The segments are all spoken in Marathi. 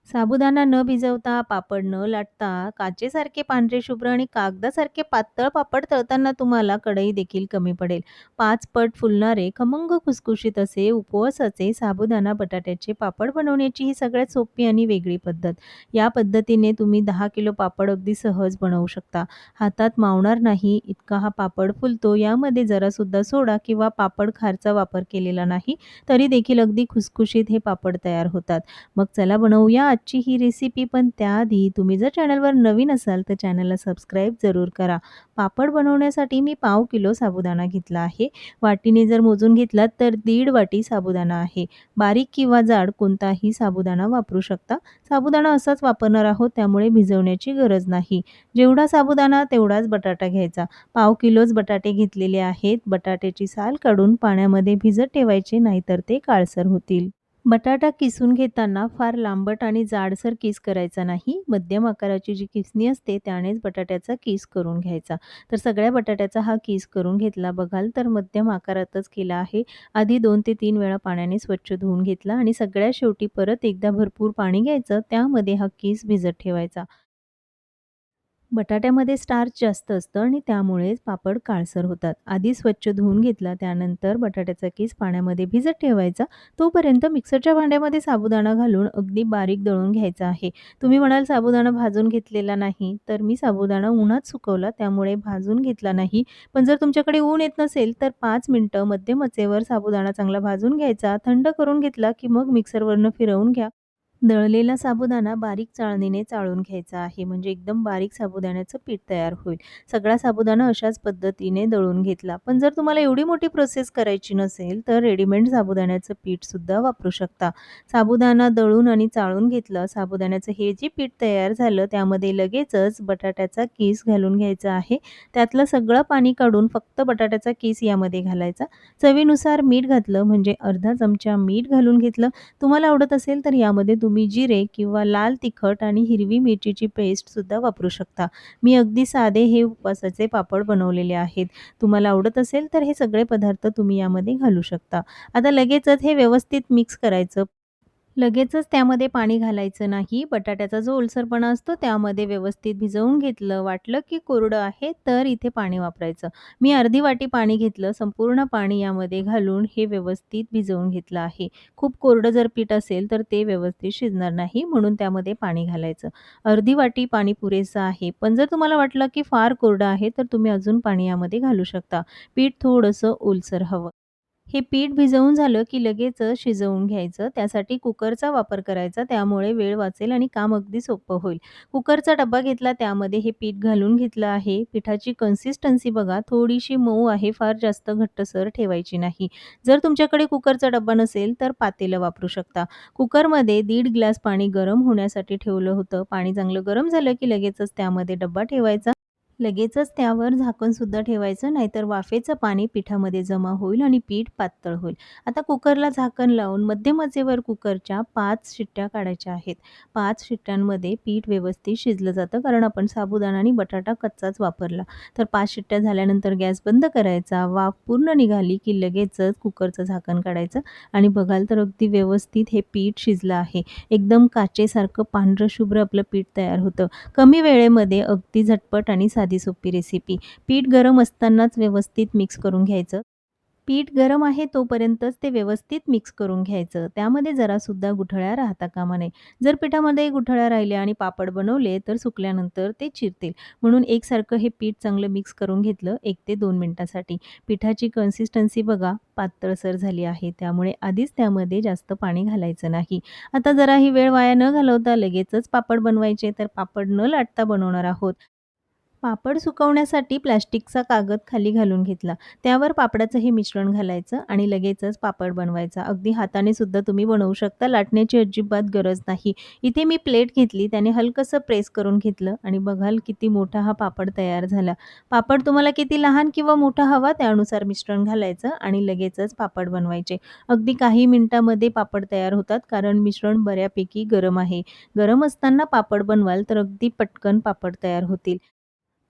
साबुदाणा न भिजवता, पापड न लाटता, काचेसारखे पांढरे शुभ्र आणि कागदासारखे पातळ पापड तळताना तुम्हाला कढई देखील कमी पडेल. 5 पट फुलणारे, खमंग खुसखुशीत असे उपवासाचे साबुदाणा बटाट्याचे पापड बनवण्याची ही सगळ्यात सोपी आणि वेगळी पद्धत. या पद्धतीने तुम्ही 10 किलो पापड अगदी सहज बनवू शकता. हातात मावणार नाही इतका हा पापड फुलतो. यामध्ये जरासुद्धा सोडा किंवा पापड खारचा वापर केलेला नाही, तरी देखील अगदी खुसखुशीत हे पापड तयार होतात. मग चला बनवूया आजची ही रेसिपी. पण त्याआधी तुम्ही जर चॅनलवर नवीन असाल तर चॅनलला सबस्क्राईब जरूर करा. पापड बनवण्यासाठी मी पाव किलो साबुदाणा घेतला आहे. वाटीने जर मोजून घेतलात तर 1.5 वाटी साबुदाणा आहे. बारीक किंवा जाड कोणताही साबुदाणा वापरू शकता. साबुदाणा असाच वापरणार आहोत त्यामुळे भिजवण्याची गरज नाही. जेवढा साबुदाणा तेवढाच बटाटा घ्यायचा. पाव किलोच बटाटे घेतलेले आहेत. बटाट्याची साल काढून पाण्यामध्ये भिजत ठेवायचे, नाहीतर ते काळसर होतील. बटाटा किसून घेताना फार लांबट आणि जाडसर किस करायचा नाही. मध्यम आकाराची जी किसणी असते त्यानेच बटाट्याचा किस करून घ्यायचा. तर सगळ्या बटाट्याचा हा किस करून घेतला बघाल तर मध्यम आकारातच केला आहे. आधी 2 ते 3 वेळा पाण्याने स्वच्छ धुवून घेतला आणि सगळ्यात शेवटी परत एकदा भरपूर पाणी घ्यायचं. त्यामध्ये हा किस भिजत ठेवायचा. बटाट्यामध्ये स्टार्च जास्त असतं आणि त्यामुळेच पापड काळसर होतात. आधी स्वच्छ धुवून घेतला, त्यानंतर बटाट्याचा किस पाण्यामध्ये भिजत ठेवायचा. तोपर्यंत मिक्सरच्या भांड्यामध्ये साबुदाणा घालून अगदी बारीक दळून घ्यायचा आहे. तुम्ही म्हणाल साबुदाणा भाजून घेतलेला नाही, तर मी साबुदाणा उन्हात सुकवला त्यामुळे भाजून घेतला नाही. पण जर तुमच्याकडे ऊन येत नसेल तर 5 मिनिटं मध्यम आचेवर साबुदाणा चांगला भाजून घ्यायचा. थंड करून घेतला की मग मिक्सरवरनं फिरवून घ्या. दळलेला साबुदाणा बारीक चाळणीने चाळून घ्यायचा आहे, म्हणजे एकदम बारीक साबुदाण्याचं पीठ तयार होईल. सगळा साबुदाणा अशाच पद्धतीने दळून घेतला. पण जर तुम्हाला एवढी मोठी प्रोसेस करायची नसेल तर रेडीमेड साबुदाण्याचं पीठसुद्धा वापरू शकता. साबुदाणा दळून आणि चाळून घेतलं. साबुदाण्याचं हे जे पीठ तयार झालं त्यामध्ये लगेचच बटाट्याचा किस घालून घ्यायचा आहे. त्यातलं सगळं पाणी काढून फक्त बटाट्याचा किस यामध्ये घालायचा. चवीनुसार मीठ घातलं, म्हणजे अर्धा चमचा मीठ घालून घेतलं. तुम्हाला आवडत असेल तर यामध्ये तुम्ही जिरे किंवा लाल तिखट आणि हिरवी मिरचीची पेस्टसुद्धा वापरू शकता. मी अगदी साधे हे उपवासाचे पापड बनवलेले आहेत. तुम्हाला आवडत असेल तर हे सगळे पदार्थ तुम्ही यामध्ये घालू शकता. आता लगेचच हे व्यवस्थित मिक्स करायचं. लगेचच त्यामध्ये पाणी घालायचं नाही. बटाट्याचा जो ओलसरपणा असतो त्यामध्ये व्यवस्थित भिजवून घेतलं. वाटलं की कोरडं आहे तर इथे पाणी वापरायचं. मी अर्धी वाटी पाणी घेतलं. संपूर्ण पाणी यामध्ये घालून हे व्यवस्थित भिजवून घेतलं आहे. खूप कोरडं जर पीठ असेल तर ते व्यवस्थित शिजणार नाही, म्हणून त्यामध्ये पाणी घालायचं. अर्धी वाटी पाणी पुरेसं आहे. पण जर तुम्हाला वाटलं की फार कोरडं आहे तर तुम्ही अजून पाणी यामध्ये घालू शकता. पीठ थोडंसं ओलसर हवं. हे पीठ भिजवून झालं की लगेचच शिजवून घ्यायचं. त्यासाठी कुकरचा वापर करायचा. त्यामुळे वेळ वाचेल आणि काम अगदी सोपं होईल. कुकरचा डब्बा घेतला, त्यामध्ये हे पीठ घालून घेतलं आहे. पिठाची कन्सिस्टन्सी बघा, थोडीशी मऊ आहे, फार जास्त घट्टसर ठेवायची नाही. जर तुमच्याकडे कुकरचा डब्बा नसेल तर पातेलं वापरू शकता. कुकरमध्ये 1.5 ग्लास पाणी गरम होण्यासाठी ठेवलं होतं. पाणी चांगलं गरम झालं की लगेचच त्यामध्ये डब्बा ठेवायचा. लगेचच त्यावर झाकणसुद्धा ठेवायचं, नाहीतर वाफेचं पाणी पिठामध्ये जमा होईल आणि पीठ पातळ होईल. आता कुकरला झाकण लावून मध्यम आचेवर कुकरच्या 5 शिट्ट्या काढायच्या आहेत. 5 शिट्ट्यांमध्ये पीठ व्यवस्थित शिजलं जातं, कारण आपण साबुदाणा आणि बटाटा कच्चाच वापरला. तर 5 शिट्ट्या झाल्यानंतर गॅस बंद करायचा. वाफ पूर्ण निघाली की लगेचच कुकरचं झाकण काढायचं आणि बघाल तर अगदी व्यवस्थित हे पीठ शिजलं आहे. एकदम काचेसारखं पांढरं शुभ्र आपलं पीठ तयार होतं. कमी वेळेमध्ये अगदी झटपट आणि साधी सोपी रेसिपी. पीठ गरम असतानाच व्यवस्थित मिक्स करून घ्यायचं. पीठ गरम आहे तोपर्यंतच ते व्यवस्थित मिक्स करून घ्यायचं. त्यामध्ये जरासुद्धा गुठळ्या राहता कामा नये. जर पिठामध्ये गुठळ्या राहिल्या आणि पापड बनवले तर सुकल्यानंतर ते चिरतील. म्हणून एकसारखं हे पीठ चांगलं मिक्स करून घेतलं 1 ते 2 मिनिटासाठी. पिठाची कन्सिस्टन्सी बघा पातळसर झाली आहे. त्यामुळे आधीच त्यामध्ये जास्त पाणी घालायचं नाही. आता जराही वेळ वाया न घालवता लगेचच पापड बनवायचे, तर पापड न लाटता बनवणार आहोत. पापड सुकवण्यासाठी प्लास्टिकचा कागद खाली घालून घेतला. त्यावर पापडाचं हे मिश्रण घालायचं आणि लगेचच पापड बनवायचा. अगदी हाताने सुद्धा तुम्ही बनवू शकता. लाटण्याची अजिबात गरज नाही. इथे मी प्लेट घेतली, त्याने हलकंसं प्रेस करून घेतलं आणि बघाल किती मोठा हा पापड तयार झाला. पापड तुम्हाला किती लहान किंवा मोठा हवा त्यानुसार मिश्रण घालायचं आणि लगेचच पापड बनवायचे. अगदी काही मिनिटामध्ये पापड तयार होतात, कारण मिश्रण बऱ्यापैकी गरम आहे. गरम असताना पापड बनवाल तर अगदी पटकन पापड तयार होतील.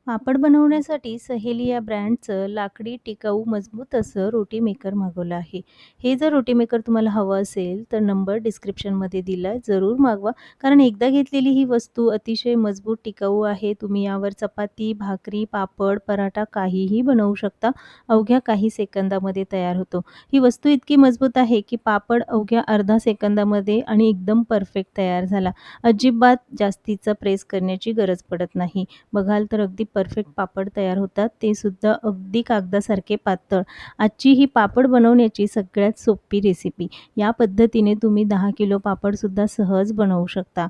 पापड बनवण्यासाठी सहेली या ब्रँडचं लाकडी टिकाऊ मजबूत असं रोटी मेकर मागवलं आहे. हे जर रोटी मेकर तुम्हाला हवं असेल तर नंबर डिस्क्रिप्शनमध्ये दिलाय, जरूर मागवा. कारण एकदा घेतलेली ही वस्तू अतिशय मजबूत टिकाऊ आहे. तुम्ही यावर चपाती, भाकरी, पापड, पराठा काहीही बनवू शकता. अवघ्या काही सेकंदामध्ये तयार होतो. ही वस्तू इतकी मजबूत आहे की पापड अवघ्या अर्धा सेकंदामध्ये आणि एकदम परफेक्ट तयार झाला. अजिबात जास्तीचा प्रेस करण्याची गरज पडत नाही. बघाल तर अगदी परफेक्ट पापड तयार होतात, ते सुद्धा अगदी कागदासारखे पातळ. आजची ही पापड बनवण्याची सगळ्यात सोपी रेसिपी. या पद्धतीने तुम्ही 10 किलो पापडसुद्धा सहज बनवू शकता.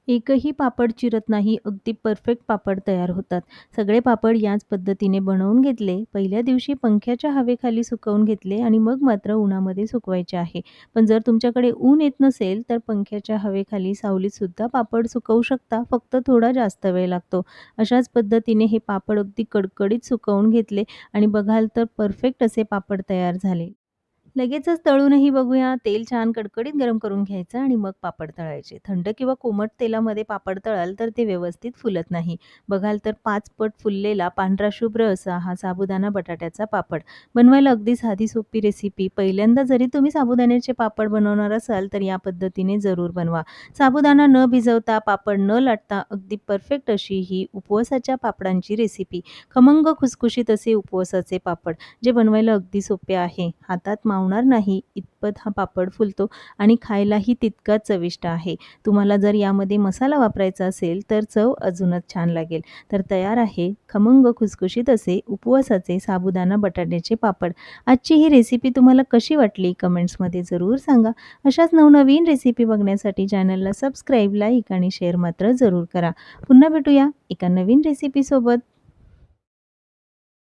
एकही पापड चिरत नाही, अगदी परफेक्ट पापड तयार होतात. सगळे पापड याच पद्धतीने बनवून घेतले. पहिल्या दिवशी पंख्याच्या हवेखाली सुकवून घेतले आणि मग मात्र उन्हामध्ये सुकवायचे आहे. पण जर तुमच्याकडे ऊन येत नसेल, तर पंख्याच्या हवेखाली सावलीतसुद्धा पापड सुकवू शकता. फक्त थोडा जास्त वेळ लागतो. अशाच पद्धतीने हे पापड अगदी कडकडीत सुकवून घेतले आणि बघाल तर परफेक्ट असे पापड तयार झाले. लगेचच तळूनही बघूया. तेल छान कडकडीत गरम करून घ्यायचं आणि मग पापड तळायचे. थंड किंवा कोमट तेलामध्ये पापड तळाल तर ते व्यवस्थित फुलत नाही. बघाल तर 5 पट फुललेला पांढरा शुभ्र असा हा साबुदाणा बटाट्याचा पापड. बनवायला अगदी साधी सोपी रेसिपी. पहिल्यांदा जरी तुम्ही साबुदाण्याचे पापड बनवणार असाल तर या पद्धतीने जरूर बनवा. साबुदाणा न भिजवता, पापड न लाटता अगदी परफेक्ट अशी ही उपवासाच्या पापडांची रेसिपी. खमंग खुसखुशीत असे उपवासाचे पापड. जे बनवायला अगदी सोपे आहे. हातात मावणार नाही इतपत हा पापड फुलतो आणि खायलाही तितकाच चविष्ट आहे. तुम्हाला जर यामध्ये मसाला वापरायचा असेल तर चव अजूनच छान लागेल. तर तयार आहे खमंग खुसखुशीत असे उपवासाचे साबुदाणा बटाट्याचे पापड. आजची ही रेसिपी तुम्हाला कशी वाटली कमेंट्समध्ये जरूर सांगा. अशाच नवनवीन रेसिपी बघण्यासाठी चॅनलला सबस्क्राईब, लाईक आणि शेअर मात्र जरूर करा. पुन्हा भेटूया एका नवीन रेसिपीसोबत.